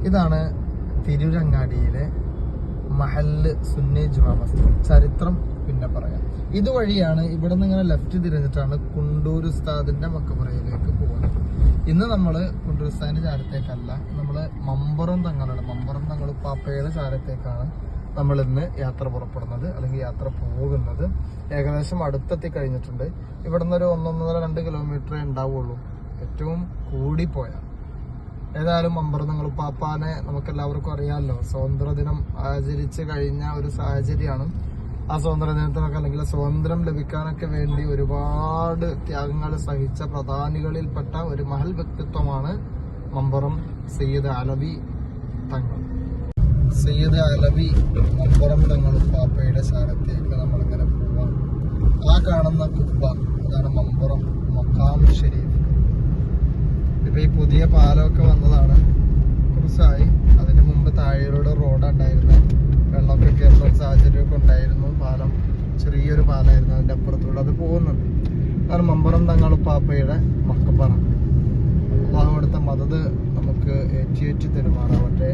ഇതാണ് തിരൂരങ്ങാടിയിലെ മഹല്ല് സുന്നി ജുമാ മസ്ജിദ്. ചരിത്രം പിന്നെ പറയാം. ഇതുവഴിയാണ് ഇവിടെ നിന്ന് ഇങ്ങനെ ലെഫ്റ്റ് തിരിഞ്ഞിട്ടാണ് കുണ്ടൂർ ഉസ്താദിന്റെ മക്കബറയിലേക്ക് പോകുന്നത്. ഇന്ന് നമ്മള് കുണ്ടൂർ ഉസ്താദിന്റെ ചാരത്തേക്കല്ല, നമ്മള് മമ്പുറം തങ്ങൾ പാപ്പയുടെ ചാരത്തേക്കാണ് നമ്മൾ ഇന്ന് യാത്ര പുറപ്പെടുന്നത്, അല്ലെങ്കിൽ യാത്ര പോകുന്നത്. ഏകദേശം അടുത്തെത്തി കഴിഞ്ഞിട്ടുണ്ട്. ഇവിടുന്ന് ഒരു 1-1.5-2 കിലോമീറ്ററേ ഉണ്ടാവുള്ളൂ, ഏറ്റവും കൂടിപ്പോയ. ഏതായാലും മമ്പുറം തങ്ങൾ പാപ്പാനെ നമുക്കെല്ലാവർക്കും അറിയാമല്ലോ. സ്വാതന്ത്ര്യദിനം ആചരിച്ച് കഴിഞ്ഞ ഒരു സാഹചര്യമാണ്. ആ സ്വാതന്ത്ര്യദിനത്തിനൊക്കെ അല്ലെങ്കിൽ സ്വാതന്ത്ര്യം ലഭിക്കാനൊക്കെ വേണ്ടി ഒരുപാട് ത്യാഗങ്ങൾ സഹിച്ച പ്രധാനികളിൽപ്പെട്ട ഒരു മഹൽ വ്യക്തിത്വമാണ് മമ്പുറം സയ്യിദ് അലവി തങ്ങൾ. സയ്യിദ് അലവി മമ്പുറം തങ്ങൾ പാപ്പയുടെ ചാരത്തേക്ക് നമ്മളിങ്ങനെ പോവാം. ആ കാണുന്ന കുബ്ബ അതാണ് മമ്പുറം മഖാം ഷരീഫ്. ഇപ്പൊ ഈ പുതിയ പാലമൊക്കെ വന്നതാണ്, കുറച്ചായി. അതിന് മുമ്പ് താഴെയിലൂടെ റോഡ് ഉണ്ടായിരുന്നത്, വെള്ളമൊക്കെ കയറുന്ന സാഹചര്യമൊക്കെ ഉണ്ടായിരുന്നു. പാലം ചെറിയൊരു പാലമായിരുന്നു, അതിന്റെ അപ്പുറത്തൂടെ അത് പോകുന്നുണ്ട്. അതാണ് മമ്പുറം തങ്ങൾ പാപ്പയുടെ മക്കബറ. അള്ളാഹു കൊടുത്ത മദത് നമുക്ക് ഏറ്റി തെരുമാറാവട്ടെ.